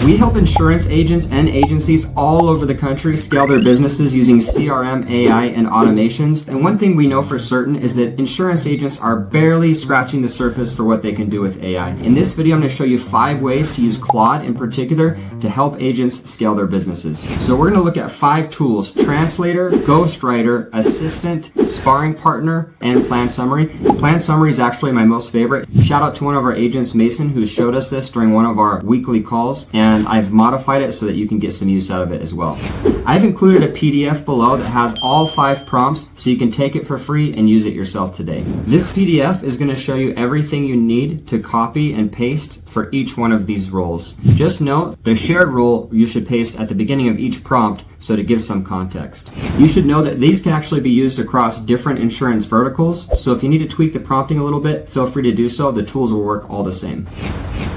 We help insurance agents and agencies all over the country scale their businesses using CRM, AI, and automations. And one thing we know for certain is that insurance agents are barely scratching the surface for what they can do with AI. In this video, I'm going to show you 5 ways to use Claude in particular to help agents scale their businesses. So we're going to look at 5 tools: Translator, Ghostwriter, Assistant, Sparring Partner, and Plan Summary. Plan Summary is actually my most favorite. Shout out to one of our agents, Mason, who showed us this during one of our weekly calls, and I've modified it so that you can get some use out of it as well. I've included a PDF below that has all 5 prompts so you can take it for free and use it yourself today. This PDF is going to show you everything you need to copy and paste for each one of these roles. Just note, the shared role you should paste at the beginning of each prompt so to give some context. You should know that these can actually be used across different insurance verticals, so if you need to tweak the prompting a little bit, feel free to do so. The tools will work all the same.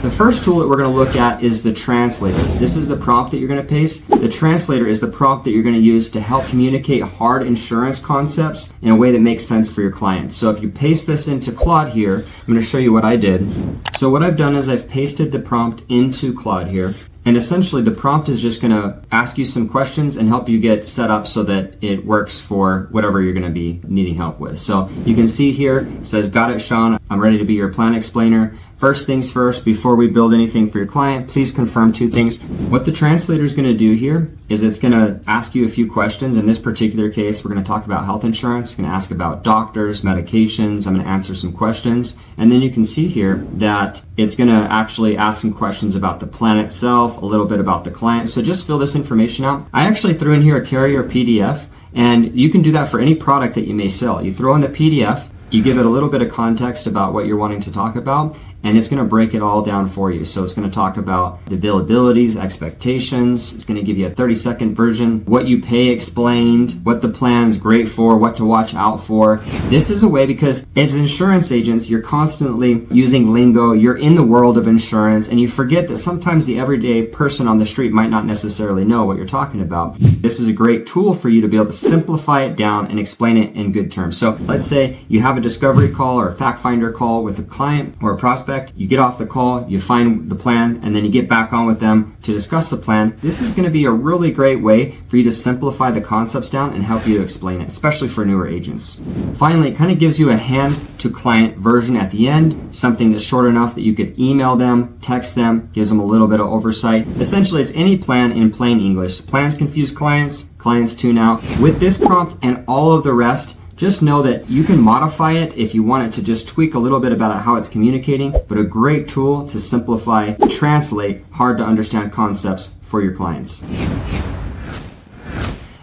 The first tool that we're going to look at is the Translator. This is the prompt that you're going to paste. The Translator is the prompt that you're going to use to help communicate hard insurance concepts in a way that makes sense for your clients. So if you paste this into Claude here, I'm going to show you what I did. So what I've done is I've pasted the prompt into Claude here. And essentially the prompt is just going to ask you some questions and help you get set up so that it works for whatever you're going to be needing help with. So you can see here, it says, "Got it, Sean. I'm ready to be your plan explainer. First things first, before we build anything for your client, please confirm 2 things." What the translator is going to do here is it's going to ask you a few questions. In this particular case, we're going to talk about health insurance. It's going to ask about doctors, medications. I'm going to answer some questions. And then you can see here that it's going to actually ask some questions about the plan itself, a little bit about the client. So just fill this information out. I actually threw in here a carrier PDF, and you can do that for any product that you may sell. You throw in the PDF, you give it a little bit of context about what you're wanting to talk about, and it's going to break it all down for you. So it's going to talk about the availabilities, expectations. It's going to give you a 30-second version, what you pay explained, what the plan's great for, what to watch out for. This is a way, because as insurance agents, you're constantly using lingo. You're in the world of insurance, and you forget that sometimes the everyday person on the street might not necessarily know what you're talking about. This is a great tool for you to be able to simplify it down and explain it in good terms. So let's say you have a discovery call or a fact finder call with a client or a prospect. You get off the call, you find the plan, and then you get back on with them to discuss the plan. This is going to be a really great way for you to simplify the concepts down and help you to explain it, especially for newer agents. Finally, it kind of gives you a hand to client version at the end, something that's short enough that you could email them, text them, gives them a little bit of oversight. Essentially, it's any plan in plain English. Plans confuse clients, clients tune out. With this prompt and all of the rest, just know that you can modify it if you want it to just tweak a little bit about how it's communicating, but a great tool to simplify, translate hard to understand concepts for your clients.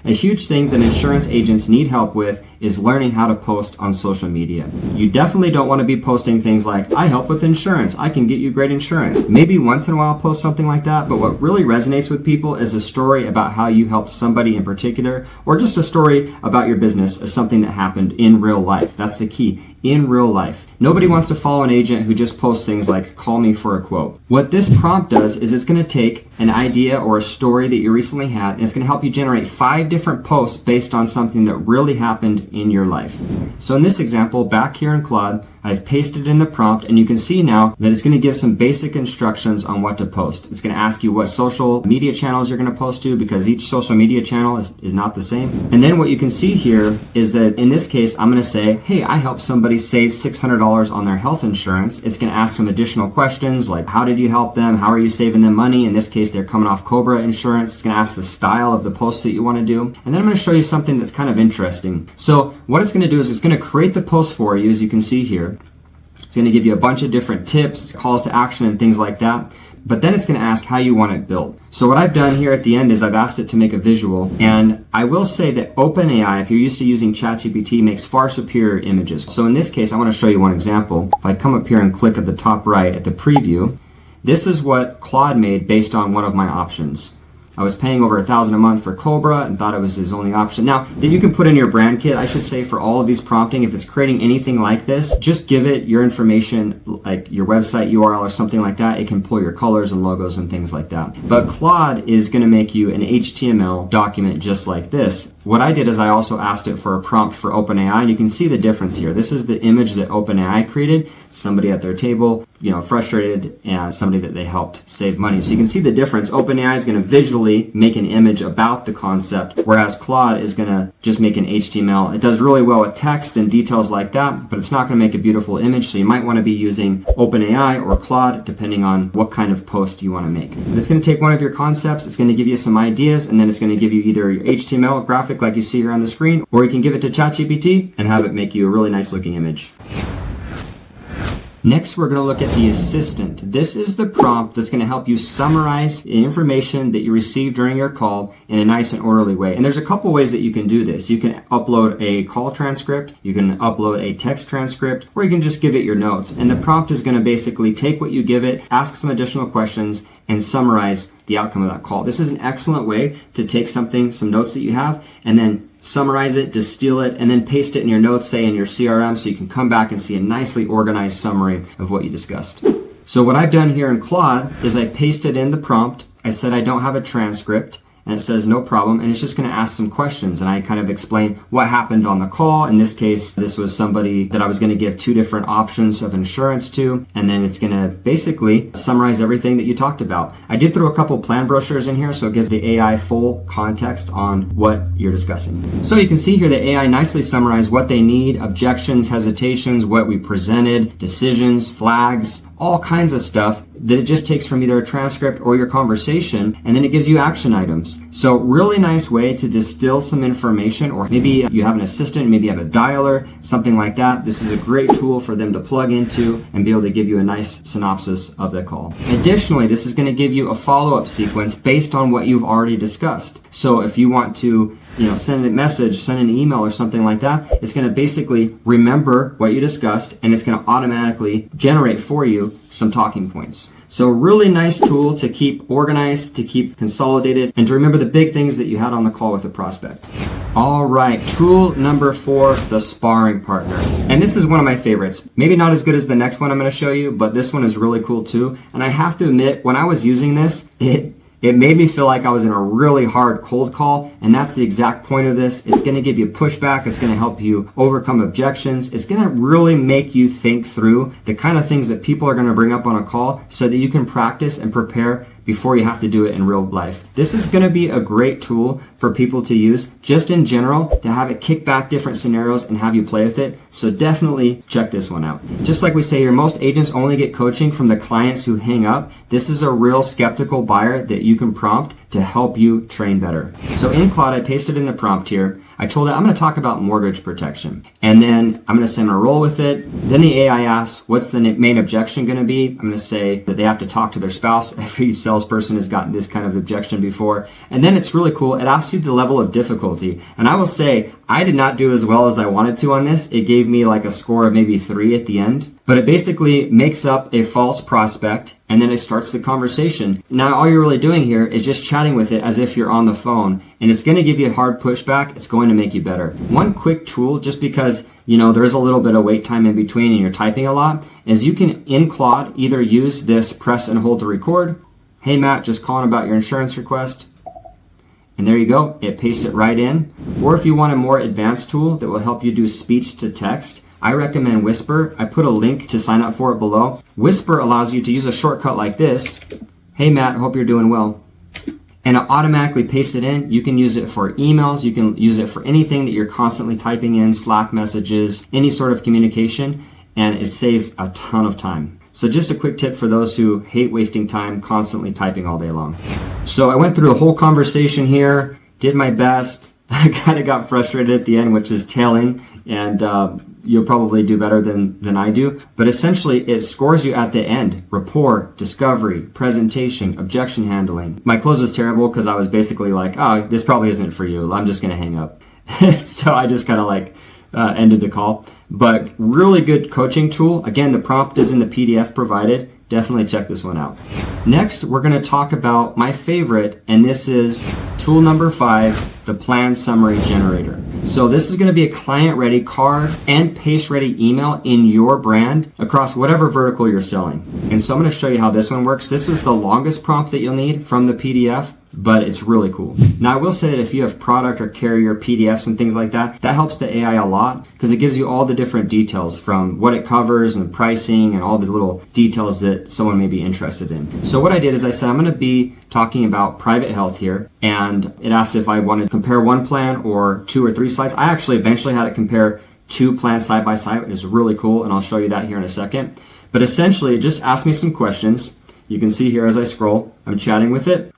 A huge thing that insurance agents need help with is learning how to post on social media. You definitely don't want to be posting things like, "I help with insurance. I can get you great insurance." Maybe once in a while post something like that, but what really resonates with people is a story about how you helped somebody in particular, or just a story about your business of something that happened in real life. That's the key. In real life. Nobody wants to follow an agent who just posts things like, "Call me for a quote." What this prompt does is it's going to take an idea or a story that you recently had, and it's going to help you generate 5 different posts based on something that really happened in your life. So in this example, back here in Claude, I've pasted in the prompt, and you can see now that it's going to give some basic instructions on what to post. It's going to ask you what social media channels you're going to post to, because each social media channel is not the same. And then what you can see here is that in this case, I'm going to say, "Hey, I helped somebody save $600 on their health insurance." It's going to ask some additional questions like, how did you help them? How are you saving them money? In this case, they're coming off Cobra insurance. It's going to ask the style of the post that you want to do. And then I'm going to show you something that's kind of interesting. So what it's going to do is it's going to create the post for you, as you can see here. It's going to give you a bunch of different tips, calls to action, and things like that. But then it's going to ask how you want it built. So what I've done here at the end is I've asked it to make a visual. And I will say that OpenAI, if you're used to using ChatGPT, makes far superior images. So in this case, I want to show you one example. If I come up here and click at the top right at the preview, this is what Claude made based on one of my options. I was paying over $1,000 a month for Cobra and thought it was his only option. Now, that you can put in your brand kit, I should say, for all of these prompting, if it's creating anything like this, just give it your information, like your website URL or something like that. It can pull your colors and logos and things like that. But Claude is going to make you an HTML document just like this. What I did is I also asked it for a prompt for OpenAI, and you can see the difference here. This is the image that OpenAI created, somebody at their table. frustrated and somebody that they helped save money. So you can see the difference. OpenAI is going to visually make an image about the concept, whereas Claude is going to just make an HTML. It does really well with text and details like that, but it's not going to make a beautiful image. So you might want to be using OpenAI or Claude, depending on what kind of post you want to make. But it's going to take one of your concepts, it's going to give you some ideas, and then it's going to give you either your HTML graphic like you see here on the screen, or you can give it to ChatGPT and have it make you a really nice looking image. Next, we're going to look at the assistant. This is the prompt that's going to help you summarize the information that you received during your call in a nice and orderly way. And there's a couple ways that you can do this. You can upload a call transcript, you can upload a text transcript, or you can just give it your notes. And the prompt is going to basically take what you give it, ask some additional questions, and summarize the outcome of that call. This is an excellent way to take some notes that you have, and then summarize it, distill it, and then paste it in your notes, say in your CRM, so you can come back and see a nicely organized summary of what you discussed. So what I've done here in Claude is I pasted in the prompt. I said I don't have a transcript, and it says no problem, and it's just going to ask some questions, and I kind of explain what happened on the call. In this case, this was somebody that I was going to give 2 different options of insurance to, and then it's going to basically summarize everything that you talked about. I did throw a couple plan brochures in here, so it gives the AI full context on what you're discussing. So you can see here the AI nicely summarized what they need, objections, hesitations, what we presented, decisions, flags, all kinds of stuff that it just takes from either a transcript or your conversation, and then it gives you action items. So really nice way to distill some information, or maybe you have an assistant, maybe you have a dialer, something like that. This is a great tool for them to plug into and be able to give you a nice synopsis of the call. Additionally, this is going to give you a follow-up sequence based on what you've already discussed. So if you want to send a message, send an email or something like that, it's going to basically remember what you discussed, and it's going to automatically generate for you some talking points. So really nice tool to keep organized, to keep consolidated, and to remember the big things that you had on the call with the prospect. All right, tool number 4, the sparring partner. And this is one of my favorites. Maybe not as good as the next one I'm going to show you, but this one is really cool too. And I have to admit, when I was using this, it made me feel like I was in a really hard cold call, and that's the exact point of this. It's going to give you pushback. It's going to help you overcome objections. It's going to really make you think through the kind of things that people are going to bring up on a call so that you can practice and prepare before you have to do it in real life. This is going to be a great tool for people to use just in general, to have it kick back different scenarios and have you play with it. So definitely check this one out. Just like we say here, most agents only get coaching from the clients who hang up. This is a real skeptical buyer that you can prompt to help you train better. So in Claude, I pasted in the prompt here. I told it I'm going to talk about mortgage protection, and then I'm going to say I'm going to roll with it. Then the AI asks, what's the main objection going to be? I'm going to say that they have to talk to their spouse. Every salesperson has gotten this kind of objection before. And then it's really cool. It asks you the level of difficulty. And I will say, I did not do as well as I wanted to on this. It gave me like a score of maybe 3 at the end. But it basically makes up a false prospect, and then it starts the conversation. Now, all you're really doing here is just chatting with it as if you're on the phone, and it's going to give you a hard pushback. It's going to make you better. One quick tool, just because, there is a little bit of wait time in between and you're typing a lot, is you can, in Claude, either use this press and hold to record. Hey, Matt, just calling about your insurance request. And there you go. It pastes it right in. Or if you want a more advanced tool that will help you do speech to text, I recommend Whisper. I put a link to sign up for it below. Whisper allows you to use a shortcut like this. Hey, Matt, hope you're doing well. And it automatically pastes it in. You can use it for emails. You can use it for anything that you're constantly typing in, Slack messages, any sort of communication, and it saves a ton of time. So just a quick tip for those who hate wasting time constantly typing all day long. So I went through a whole conversation here, did my best. I kind of got frustrated at the end, which is tailing, and you'll probably do better than I do. But essentially, it scores you at the end. Rapport, discovery, presentation, objection handling. My close was terrible because I was basically like, oh, this probably isn't for you. I'm just going to hang up. So I just kind of ended the call. But really good coaching tool. Again, the prompt is in the PDF provided. Definitely check this one out. Next, we're going to talk about my favorite, and this is tool number 5, the plan summary generator. So this is going to be a client-ready card and paste-ready email in your brand across whatever vertical you're selling. And so I'm going to show you how this one works. This is the longest prompt that you'll need from the PDF. but it's really cool. Now, I will say that if you have product or carrier PDFs and things like that, that helps the AI a lot because it gives you all the different details from what it covers and the pricing and all the little details that someone may be interested in. So what I did is I said, I'm going to be talking about private health here, and it asked if I wanted to compare one plan or 2 or 3 slides. I actually eventually had it compare 2 plans side by side. It's really cool, and I'll show you that here in a second. But essentially, it just asked me some questions. You can see here as I scroll, I'm chatting with it,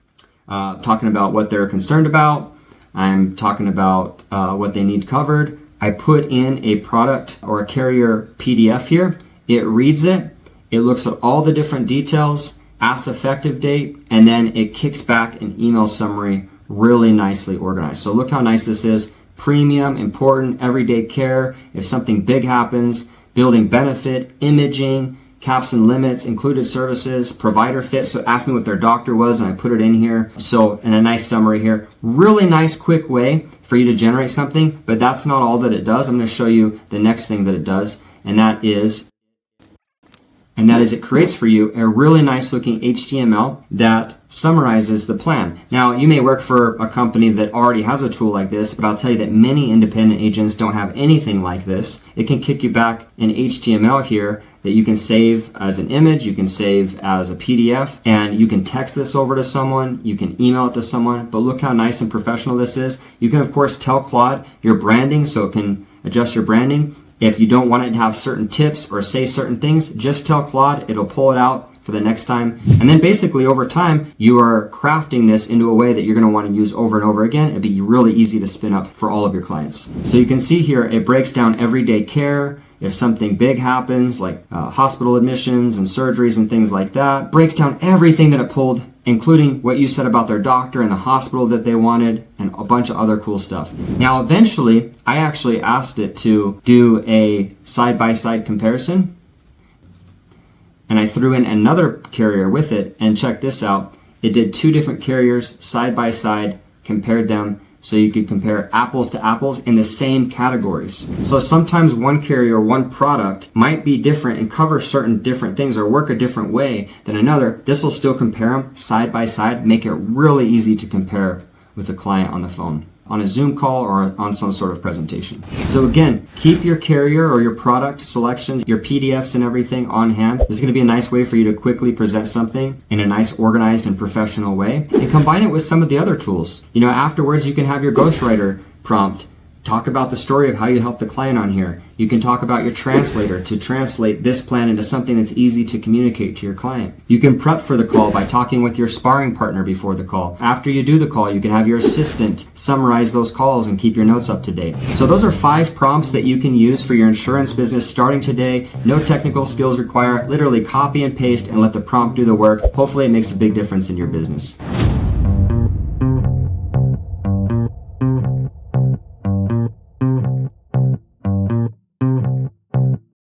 talking about what they're concerned about. I'm talking about what they need covered. I put in a product or a carrier PDF here. It reads it. It looks at all the different details, asks effective date, and then it kicks back an email summary really nicely organized. So look how nice this is. Premium, important, everyday care, if something big happens, building benefit, imaging, caps and limits, included services, provider fit. So ask me what their doctor was, and I put it in here. So in a nice summary here, really nice quick way for you to generate something, but that's not all that it does. I'm going to show you the next thing that it does, and that is it creates for you a really nice looking HTML that summarizes the plan. Now, you may work for a company that already has a tool like this, but I'll tell you that many independent agents don't have anything like this. It can kick you back an HTML here that you can save as an image, you can save as a PDF, and you can text this over to someone, you can email it to someone, but look how nice and professional this is. You can, of course, tell Claude your branding so it can adjust your branding. If you don't want it to have certain tips or say certain things, just tell Claude, it'll pull it out for the next time. And then basically over time, you are crafting this into a way that you're going to want to use over and over again. It'd be really easy to spin up for all of your clients. So you can see here, it breaks down everyday care. If something big happens, like hospital admissions and surgeries and things like that, breaks down everything that it pulled, including what you said about their doctor and the hospital that they wanted, and a bunch of other cool stuff. Now, eventually, I actually asked it to do a side-by-side comparison, and I threw in another carrier with it, and check this out. It did 2 different carriers side-by-side, compared them, so you could compare apples to apples in the same categories. So sometimes one carrier or one product might be different and cover certain different things or work a different way than another. This will still compare them side by side, make it really easy to compare with a client on the phone, on a Zoom call, or on some sort of presentation. So again, keep your carrier or your product selections, your PDFs and everything on hand. This is going to be a nice way for you to quickly present something in a nice, organized, and professional way, and combine it with some of the other tools. You know, afterwards, you can have your Ghostwriter prompt. Talk about the story of how you help the client on here. You can talk about your translator to translate this plan into something that's easy to communicate to your client. You can prep for the call by talking with your sparring partner before the call. After you do the call, you can have your assistant summarize those calls and keep your notes up to date. So those are 5 prompts that you can use for your insurance business starting today. No technical skills required. Literally copy and paste and let the prompt do the work. Hopefully it makes a big difference in your business.